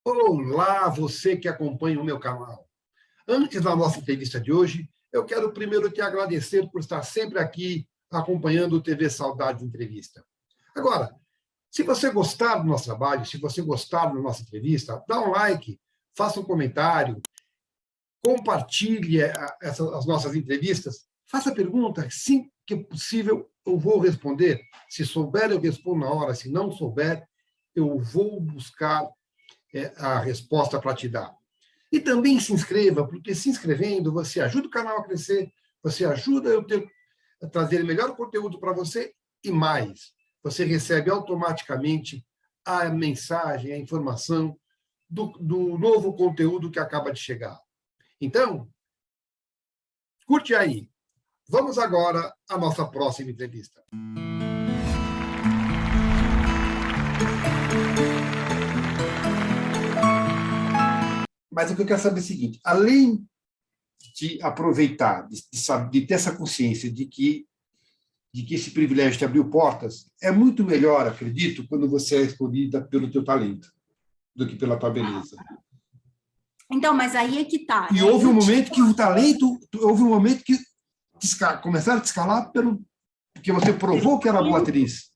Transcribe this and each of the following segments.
Olá, você que acompanha o meu canal. Antes da nossa entrevista de hoje, eu quero primeiro te agradecer por estar sempre aqui acompanhando o TV Saudade Entrevista. Agora, se você gostar do nosso trabalho, se você gostar da nossa entrevista, dá um like, faça um comentário, compartilhe as nossas entrevistas, faça perguntas, sim que é possível, eu vou responder. Se souber, eu respondo na hora, se não souber, eu vou buscar a resposta para te dar. E também se inscreva, porque se inscrevendo, você ajuda o canal a crescer, você ajuda a trazer melhor conteúdo para você e mais. Você recebe automaticamente a mensagem, a informação do novo conteúdo que acaba de chegar. Então, curte aí. Vamos agora à nossa próxima entrevista. Mas o que eu quero saber é o seguinte, além de aproveitar, de ter essa consciência de que esse privilégio te abriu portas, é muito melhor, acredito, quando você é escolhida pelo teu talento, do que pela tua beleza. Então, mas aí é que tá. E houve um momento que o talento, houve um momento que começaram a te escalar porque você provou que era boa atriz.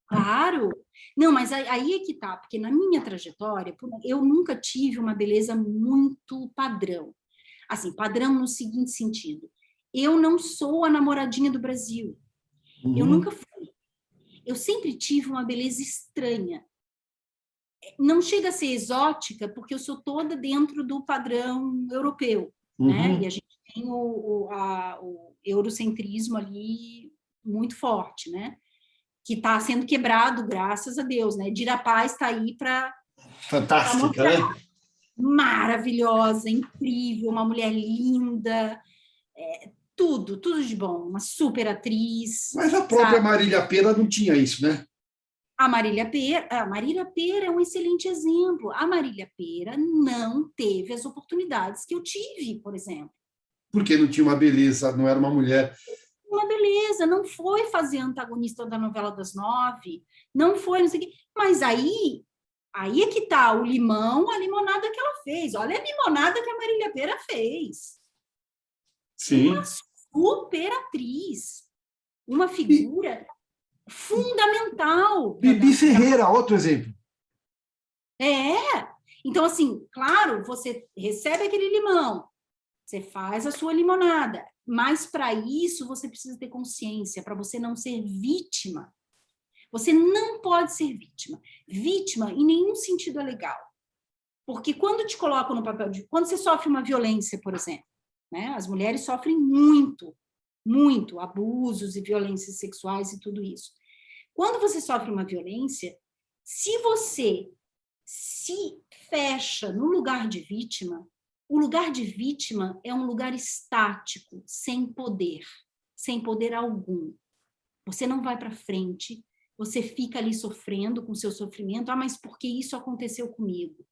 Claro. Não, mas aí é que tá, porque na minha trajetória, eu nunca tive uma beleza muito padrão. Assim, padrão no seguinte sentido. Eu não sou a namoradinha do Brasil. Eu nunca fui. Eu sempre tive uma beleza estranha. Não chega a ser exótica, porque eu sou toda dentro do padrão europeu, né? E a gente tem o eurocentrismo ali muito forte, né? Que está sendo quebrado, graças a Deus, né? Dira Paz está aí para Fantástica, né? Maravilhosa, incrível, uma mulher linda, tudo de bom, uma super atriz. Mas a própria Marília Pêra não tinha isso, né? A Marília Pêra é um excelente exemplo. A Marília Pêra não teve as oportunidades que eu tive, por exemplo. Porque não tinha uma beleza, não era uma mulher. Uma beleza, não foi fazer antagonista da novela das 9, não foi, não sei o quê. Mas aí é que tá o limão, a limonada que ela fez. Olha a limonada que a Marília Pêra fez. Sim. Uma super atriz, uma figura fundamental. Bibi Ferreira, outro exemplo. Então, assim, claro, você recebe aquele limão, você faz a sua limonada, mas para isso você precisa ter consciência, para você não ser vítima. Você não pode ser vítima. Vítima em nenhum sentido é legal. Porque quando te colocam no papel de... Quando você sofre uma violência, por exemplo, né? As mulheres sofrem muito abusos e violências sexuais e tudo isso. Quando você sofre uma violência, se você se fecha no lugar de vítima, o lugar de vítima é um lugar estático, sem poder algum. Você não vai para frente, você fica ali sofrendo com o seu sofrimento. Ah, mas por que isso aconteceu comigo?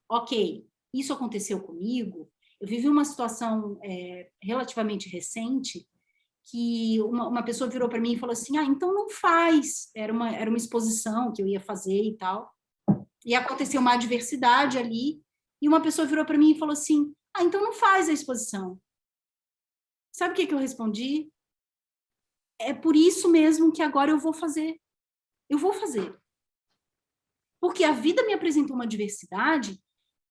Ok, isso aconteceu comigo. Eu vivi uma situação relativamente recente que uma pessoa virou para mim e falou assim, então não faz. Era uma exposição que eu ia fazer e tal. E aconteceu uma adversidade ali, e uma pessoa virou para mim e falou assim, então não faz a exposição. Sabe o que eu respondi? É por isso mesmo que agora eu vou fazer. Eu vou fazer. Porque a vida me apresentou uma adversidade,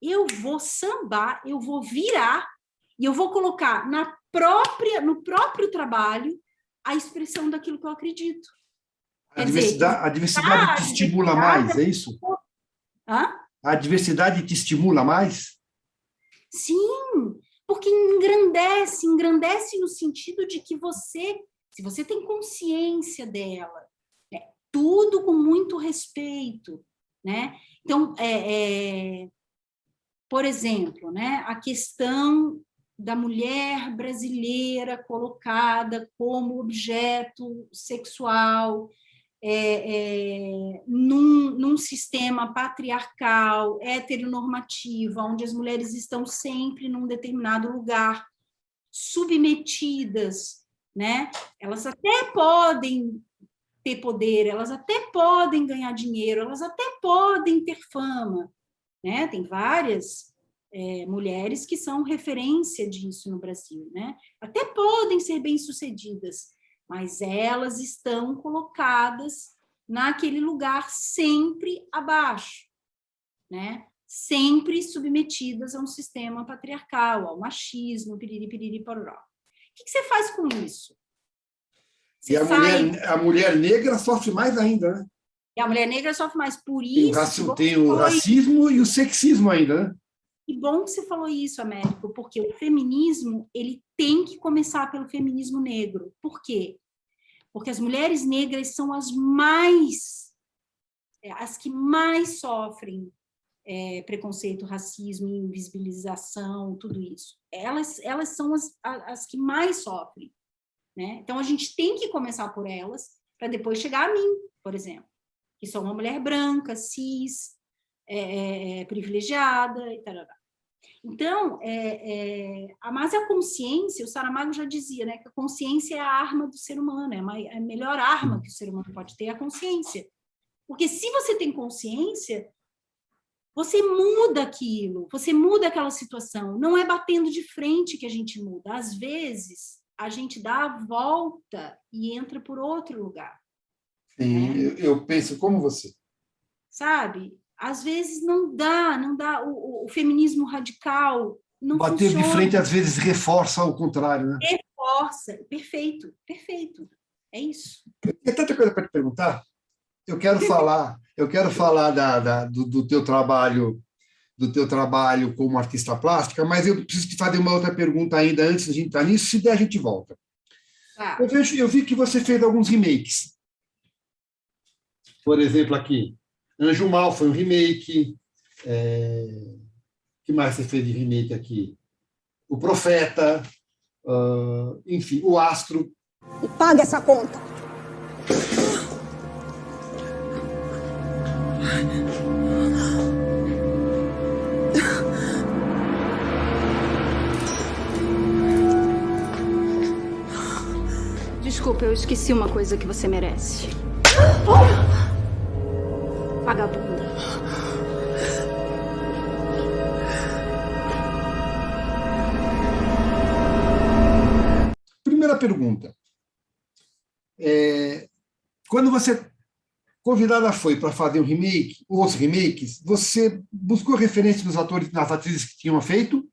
eu vou sambar, eu vou virar, e eu vou colocar no próprio trabalho a expressão daquilo que eu acredito. A diversidade te estimula mais, é isso? Hã? A adversidade te estimula mais? Sim, porque engrandece no sentido de que se você tem consciência dela, tudo com muito respeito, né? Então, por exemplo, né, a questão da mulher brasileira colocada como objeto sexual, num sistema patriarcal, heteronormativo, onde as mulheres estão sempre num determinado lugar, submetidas, né? Elas até podem ter poder, elas até podem ganhar dinheiro, elas até podem ter fama, né? Tem várias mulheres que são referência disso no Brasil, né? Até podem ser bem-sucedidas, mas elas estão colocadas naquele lugar sempre abaixo, né? Sempre submetidas a um sistema patriarcal, ao machismo, piriri, piriri, pororó. O que você faz com isso? E a mulher negra sofre mais ainda, né? E a mulher negra sofre mais. Por isso... Tem o racismo e o sexismo ainda, né? Que bom que você falou isso, Américo, porque o feminismo, ele tem que começar pelo feminismo negro. Por quê? Porque as mulheres negras são as que mais sofrem preconceito, racismo, invisibilização, tudo isso. Elas são as que mais sofrem, né? Então, a gente tem que começar por elas, para depois chegar a mim, por exemplo, que sou uma mulher branca, cis, privilegiada, e tal. Então, mas a consciência, o Saramago já dizia, né, que a consciência é a arma do ser humano, é a melhor arma que o ser humano pode ter, é a consciência. Porque se você tem consciência, você muda aquilo, você muda aquela situação. Não é batendo de frente que a gente muda. Às vezes, a gente dá a volta e entra por outro lugar. Sim, né? Eu penso como você. Sabe? Às vezes não dá. O feminismo radical não bater funciona. De frente, às vezes, reforça o contrário, né? Reforça. Perfeito. É isso. Tem tanta coisa para te perguntar. Eu quero falar do teu trabalho como artista plástica, mas eu preciso te fazer uma outra pergunta ainda antes de a gente entrar nisso. Se der, a gente volta. Ah. Eu vi que você fez alguns remakes. Por exemplo, aqui, Anjo Mal foi um remake. Que mais você fez de remake aqui? O Profeta, enfim, o Astro. E paga essa conta. Desculpa, eu esqueci uma coisa que você merece. Vagabunda. Primeira pergunta. Quando você convidada foi para fazer um remake, ou os remakes, você buscou referência nos atores e nas atrizes que tinham feito?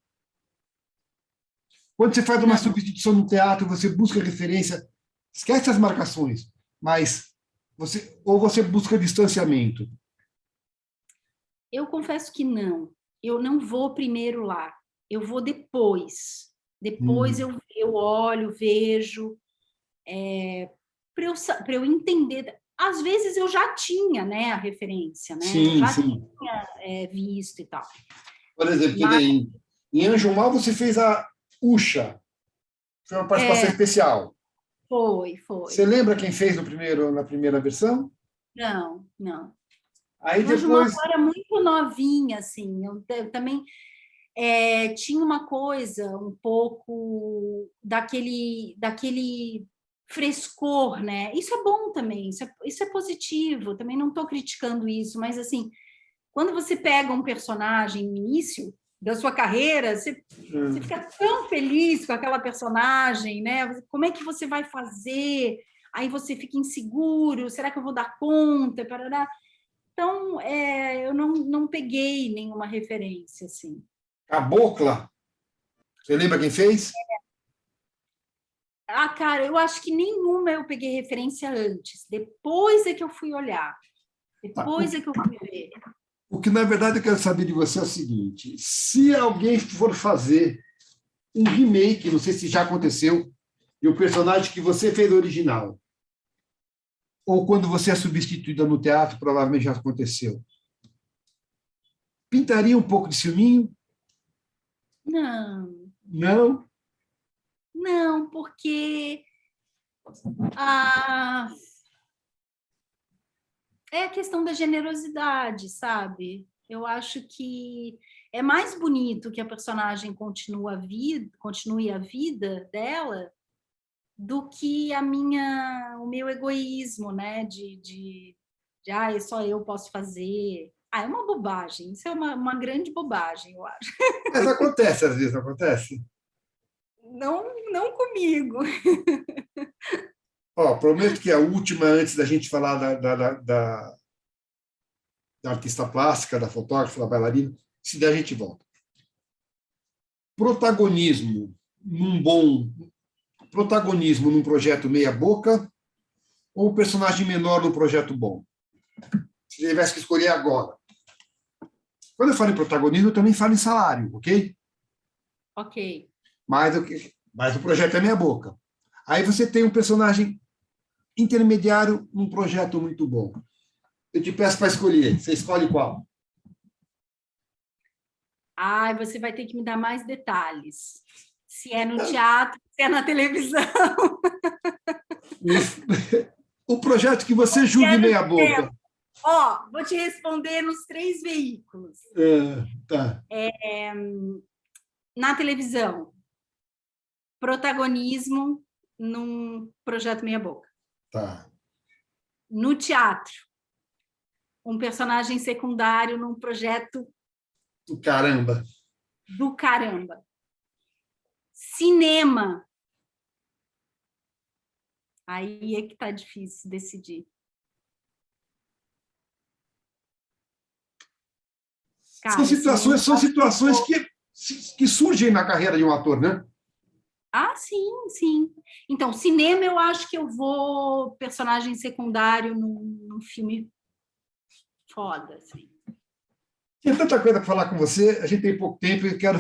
Quando você faz uma substituição no teatro, você busca referência, esquece as marcações, mas você busca distanciamento? Eu confesso que não. Eu não vou primeiro lá. Eu vou depois. Depois eu olho, vejo, para eu entender. Às vezes eu já tinha, né, a referência, né? Sim, eu já sim. tinha visto e tal. Por exemplo, em Anjo Mal você fez a Uxa. Foi uma participação especial. Foi. Você lembra quem fez na primeira versão? Não. Aí depois... depois... Eu era muito novinha, assim. Eu também tinha uma coisa um pouco daquele frescor, né? Isso é bom também, isso é positivo, também não estou criticando isso, mas assim, quando você pega um personagem no início da sua carreira, você fica tão feliz com aquela personagem, né? Como é que você vai fazer? Aí você fica inseguro, será que eu vou dar conta? Parará. Então, eu não peguei nenhuma referência, assim. Cabocla? Você lembra quem fez? Cara, eu acho que nenhuma eu peguei referência antes. Depois é que eu fui olhar. Depois é que eu fui ver. O que, na verdade, eu quero saber de você é o seguinte. Se alguém for fazer um remake, não sei se já aconteceu, e o personagem que você fez original, ou quando você é substituída no teatro, provavelmente já aconteceu, pintaria um pouco de ciúminho? Não. Não? Não, porque é a questão da generosidade, sabe? Eu acho que é mais bonito que a personagem continue a vida dela do que o meu egoísmo, né? Só eu posso fazer. Ah, é uma bobagem, isso é uma grande bobagem, eu acho. Mas acontece, às vezes, não acontece. Não comigo. Ó, prometo que a última, antes da gente falar da artista plástica, da fotógrafa, da bailarina, se der, a gente volta. Protagonismo num projeto meia-boca ou um personagem menor num projeto bom? Se tivesse que escolher agora. Quando eu falo em protagonismo, eu também falo em salário, ok? Ok. Mas o projeto é meia-boca. Aí você tem um personagem intermediário num projeto muito bom. Eu te peço para escolher. Você escolhe qual? Ai, você vai ter que me dar mais detalhes. Se é no teatro, se é na televisão. O projeto que você julgue meia-boca. Ó, vou te responder nos 3 veículos. Tá. Na televisão, protagonismo num projeto meia-boca. Tá. No teatro, um personagem secundário num projeto Caramba. do caramba. Cinema. Aí é que tá difícil decidir. Cara, São situações que surgem na carreira de um ator, né? Ah, sim, sim. Então, cinema eu acho que eu vou personagem secundário num filme foda, assim. Tem tanta coisa para falar com você, a gente tem pouco tempo e quero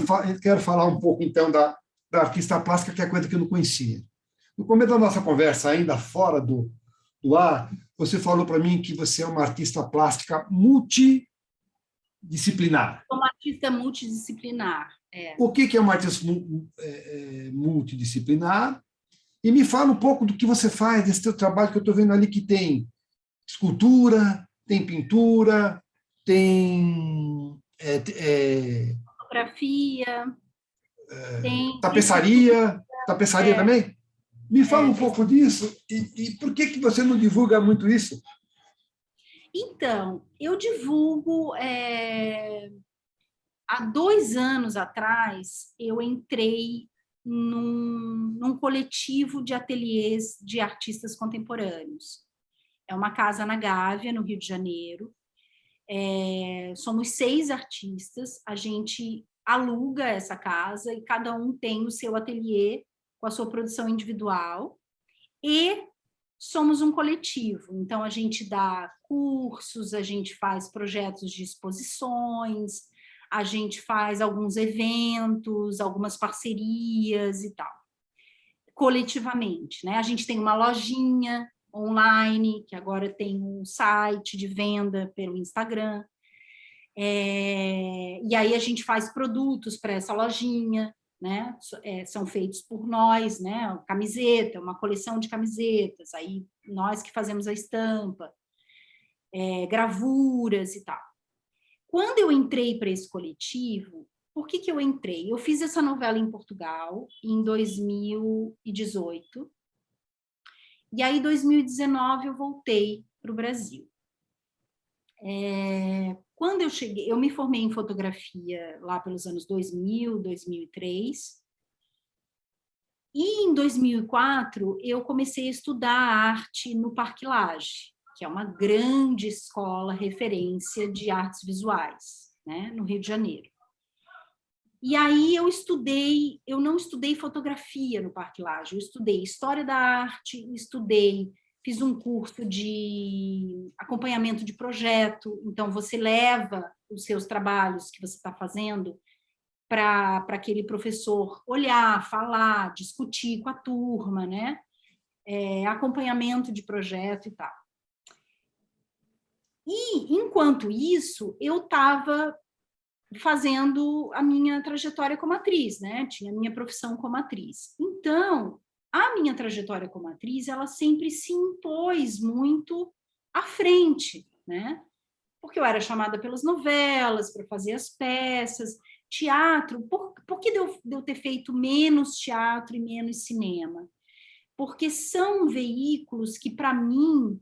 falar um pouco, então, da artista plástica, que é coisa que eu não conhecia. No começo da nossa conversa, ainda fora do ar, você falou para mim que você é uma artista plástica multidisciplinar. Sou uma artista multidisciplinar. O que é uma artista multidisciplinar? E me fala um pouco do que você faz, desse seu trabalho que eu estou vendo ali, que tem escultura, tem pintura, tem Fotografia, tem tapeçaria também? Me fala um tem. pouco disso e por que você não divulga muito isso? Então, eu divulgo... Há 2 anos atrás, eu entrei num coletivo de ateliês de artistas contemporâneos. É uma casa na Gávea, no Rio de Janeiro. Somos 6 artistas, a gente aluga essa casa e cada um tem o seu ateliê com a sua produção individual e somos um coletivo. Então, a gente dá cursos, a gente faz projetos de exposições, a gente faz alguns eventos, algumas parcerias e tal, coletivamente, né? A gente tem uma lojinha online, que agora tem um site de venda pelo Instagram, e aí a gente faz produtos para essa lojinha, né? São feitos por nós, né? Camiseta, uma coleção de camisetas, aí nós que fazemos a estampa, gravuras e tal. Quando eu entrei para esse coletivo, por que eu entrei? Eu fiz essa novela em Portugal em 2018, e aí em 2019 eu voltei para o Brasil. Quando eu cheguei, eu me formei em fotografia lá pelos anos 2000, 2003, e em 2004 eu comecei a estudar arte no Parque Lage, que é uma grande escola referência de artes visuais, né, no Rio de Janeiro. E aí eu não estudei fotografia no Parque Lage, eu estudei história da arte, fiz um curso de acompanhamento de projeto, então você leva os seus trabalhos que você está fazendo para aquele professor olhar, falar, discutir com a turma, né? Acompanhamento de projeto e tal. E, enquanto isso, eu estava fazendo a minha trajetória como atriz, né? Tinha a minha profissão como atriz. Então, a minha trajetória como atriz, ela sempre se impôs muito à frente, né? Porque eu era chamada pelas novelas para fazer as peças, teatro. Por que de eu ter feito menos teatro e menos cinema? Porque são veículos que, para mim,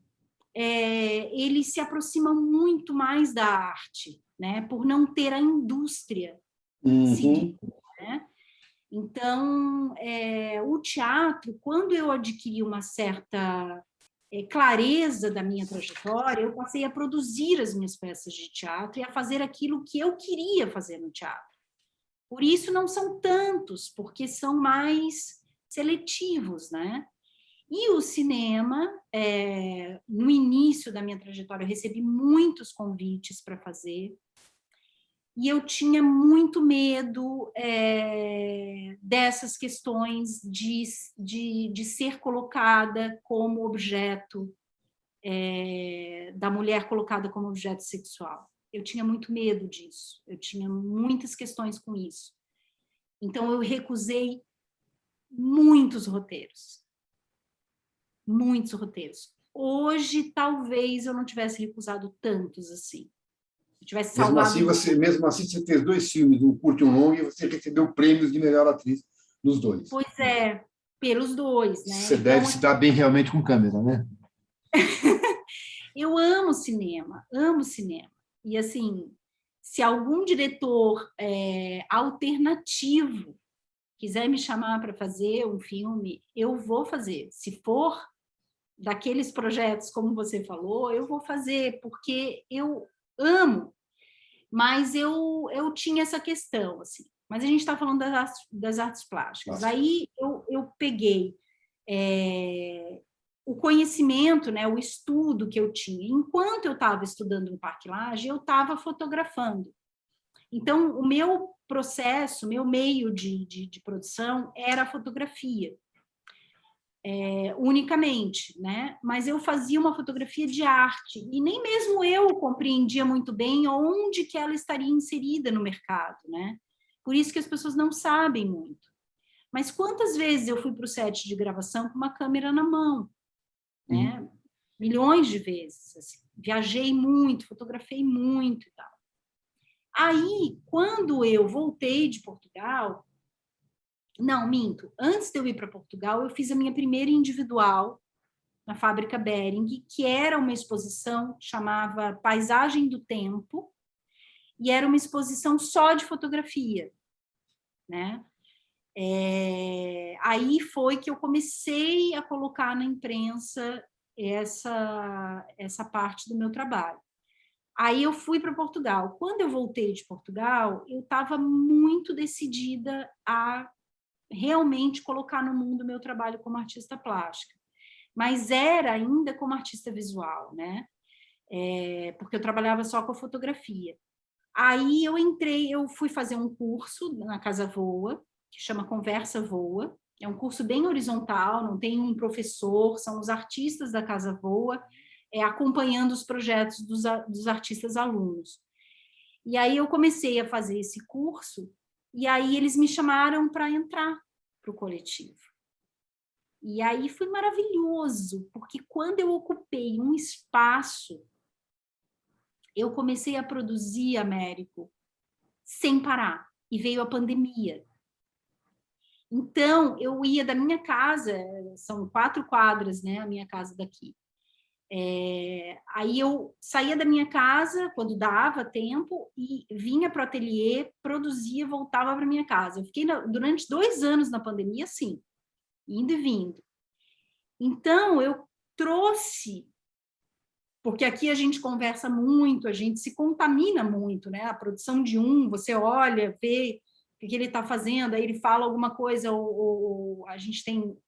ele se aproxima muito mais da arte, né? Por não ter a indústria seguida, né? Então, o teatro, quando eu adquiri uma certa clareza da minha trajetória, eu passei a produzir as minhas peças de teatro e a fazer aquilo que eu queria fazer no teatro. Por isso não são tantos, porque são mais seletivos, né? E o cinema, no início da minha trajetória, eu recebi muitos convites para fazer, e eu tinha muito medo dessas questões de ser colocada como objeto, da mulher colocada como objeto sexual. Eu tinha muito medo disso, eu tinha muitas questões com isso. Então, eu recusei muitos roteiros. Muitos roteiros. Hoje, talvez, eu não tivesse recusado tantos assim. Eu tivesse salvado... Mesmo assim, você fez 2 filmes, um curto e um longo, e você recebeu prêmios de melhor atriz nos 2. Pois é, pelos 2, né? Você deve se dar bem realmente com câmera, né? Eu amo cinema, amo cinema. E, assim, se algum diretor alternativo quiser me chamar para fazer um filme, eu vou fazer. Se for daqueles projetos, como você falou, eu vou fazer, porque eu amo. Mas eu tinha essa questão, assim. Mas a gente está falando das artes plásticas. Nossa. Aí eu peguei o conhecimento, né, o estudo que eu tinha. Enquanto eu estava estudando no Parque Lage, eu estava fotografando. Então, o meu processo, meu meio de produção era a fotografia, unicamente, né? Mas eu fazia uma fotografia de arte, e nem mesmo eu compreendia muito bem onde que ela estaria inserida no mercado, né? Por isso que as pessoas não sabem muito. Mas quantas vezes eu fui para o set de gravação com uma câmera na mão, né? Milhões de vezes. Assim. Viajei muito, fotografei muito e tal. Aí, quando eu voltei de Portugal... Não, minto. Antes de eu ir para Portugal, eu fiz a minha primeira individual na Fábrica Bering, que era uma exposição, chamava Paisagem do Tempo, e era uma exposição só de fotografia, né? Aí foi que eu comecei a colocar na imprensa essa parte do meu trabalho. Aí eu fui para Portugal. Quando eu voltei de Portugal, eu estava muito decidida a realmente colocar no mundo o meu trabalho como artista plástica. Mas era ainda como artista visual, né? Porque eu trabalhava só com a fotografia. Aí eu fui fazer um curso na Casa Voa, que chama Conversa Voa. É um curso bem horizontal, não tem um professor, são os artistas da Casa Voa, acompanhando os projetos dos artistas alunos. E aí eu comecei a fazer esse curso, e aí eles me chamaram para entrar para o coletivo. E aí foi maravilhoso, porque quando eu ocupei um espaço, eu comecei a produzir, Américo, sem parar, e veio a pandemia. Então, eu ia da minha casa, são 4 quadras, né, a minha casa daqui. Aí eu saía da minha casa, quando dava tempo, e vinha para o ateliê, produzia, voltava para minha casa. Eu fiquei durante 2 anos na pandemia, assim, indo e vindo. Então, eu trouxe, porque aqui a gente conversa muito, a gente se contamina muito, né? A produção de você olha, vê o que ele está fazendo, aí ele fala alguma coisa, ou a gente tem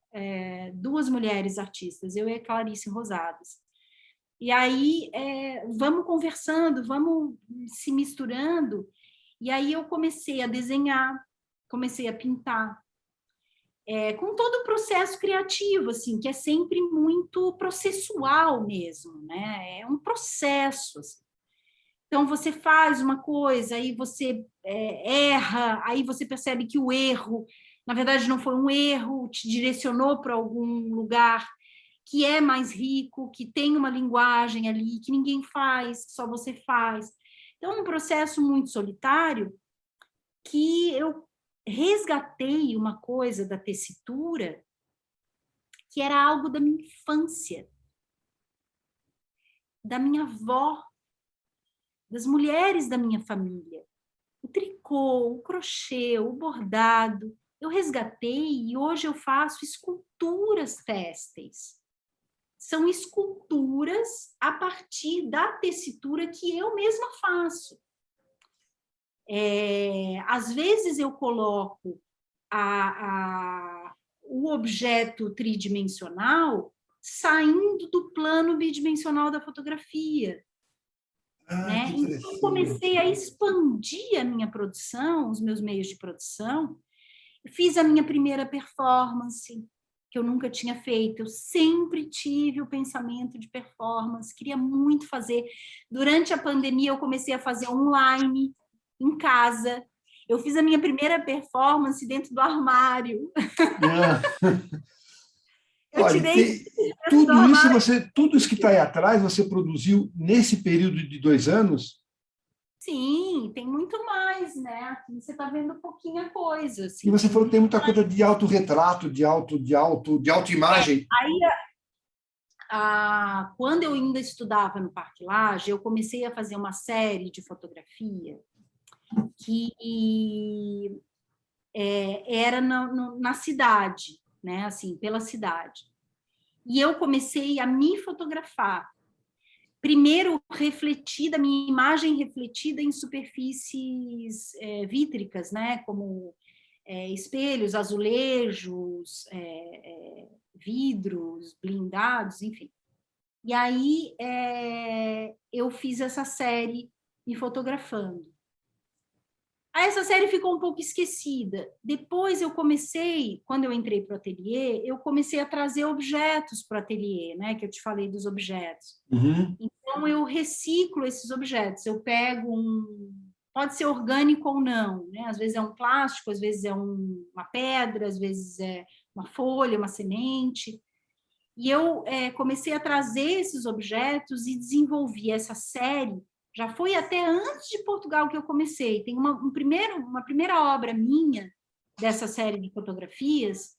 2 mulheres artistas, eu e a Clarice Rosadas. E aí, vamos conversando, vamos se misturando. E aí eu comecei a desenhar, comecei a pintar. Com todo o processo criativo, assim, que é sempre muito processual mesmo, né? É um processo. Assim. Então, você faz uma coisa, aí você erra, aí você percebe que o erro, na verdade, não foi um erro, te direcionou para algum lugar que é mais rico, que tem uma linguagem ali, que ninguém faz, só você faz. Então, é um processo muito solitário que eu resgatei uma coisa da tessitura que era algo da minha infância. da minha avó, das mulheres da minha família. O tricô, o crochê, o bordado, eu resgatei e hoje eu faço esculturas têxteis. São esculturas a partir da tessitura que eu mesma faço. Às vezes eu coloco o objeto tridimensional saindo do plano bidimensional da fotografia. Né? Então, eu comecei a expandir a minha produção, os meus meios de produção. Fiz a minha primeira performance, que eu nunca tinha feito. Eu sempre tive o pensamento de performance, queria muito fazer. Durante a pandemia, eu comecei a fazer online, em casa. Eu fiz a minha primeira performance dentro do armário. Eu Olha, tirei tudo isso que está aí atrás, você produziu nesse período de 2 anos? Sim, tem muito mais, né? Aqui você está vendo pouquinha coisa. Assim. E você falou que tem muita coisa de autorretrato, de autoimagem. Aí, quando eu ainda estudava no Parque Lage, eu comecei a fazer uma série de fotografia que era na cidade, né? Assim, pela cidade. E eu comecei a me fotografar. Primeiro, refletida, minha imagem refletida em superfícies vítricas, né? Como espelhos, azulejos, vidros, blindados, enfim. E aí eu fiz essa série me fotografando. Aí essa série ficou um pouco esquecida. Depois eu comecei, quando eu entrei para o ateliê, eu comecei a trazer objetos para o ateliê, né? Que eu te falei dos objetos. Uhum. Então eu reciclo esses objetos. Eu pego pode ser orgânico ou não, né? Às vezes é um plástico, às vezes é uma pedra, às vezes é uma folha, uma semente. E eu comecei a trazer esses objetos e desenvolvi essa série. Já foi até antes de Portugal que eu comecei. Tem uma primeira obra minha dessa série de fotografias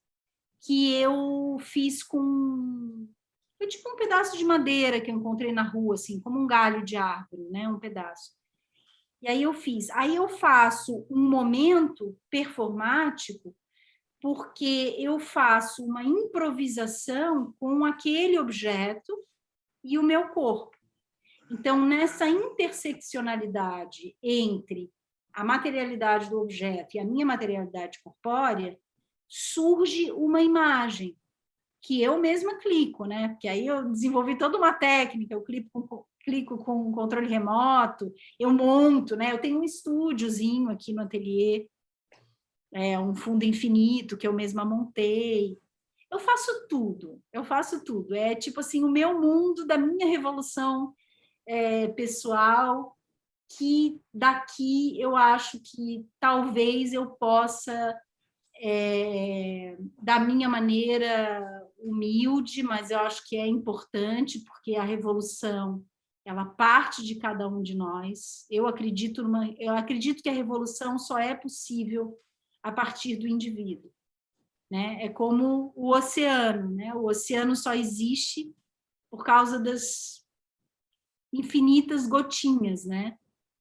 que eu fiz tipo um pedaço de madeira que eu encontrei na rua, assim, como um galho de árvore, né? Um pedaço. E aí eu fiz. Aí eu faço um momento performático porque eu faço uma improvisação com aquele objeto e o meu corpo. Então, nessa interseccionalidade entre a materialidade do objeto e a minha materialidade corpórea, surge uma imagem que eu mesma clico, né? Porque aí eu desenvolvi toda uma técnica, eu clico com controle remoto, eu monto, né? Eu tenho um estúdiozinho aqui no ateliê, um fundo infinito que eu mesma montei. Eu faço tudo. É tipo assim, o meu mundo da minha revolução pessoal, que daqui eu acho que talvez eu possa, da minha maneira humilde, mas eu acho que é importante, porque a revolução, ela parte de cada um de nós. Eu acredito que a revolução só é possível a partir do indivíduo, né? É como o oceano, né? O oceano só existe por causa das infinitas gotinhas, né?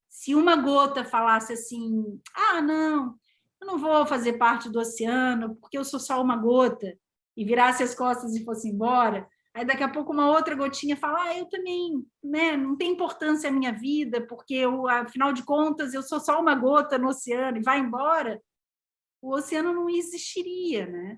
Se uma gota falasse assim, não, eu não vou fazer parte do oceano porque eu sou só uma gota, e virasse as costas e fosse embora, aí daqui a pouco uma outra gotinha fala, eu também, né? Não tem importância a minha vida, porque afinal de contas eu sou só uma gota no oceano, e vai embora, o oceano não existiria, né?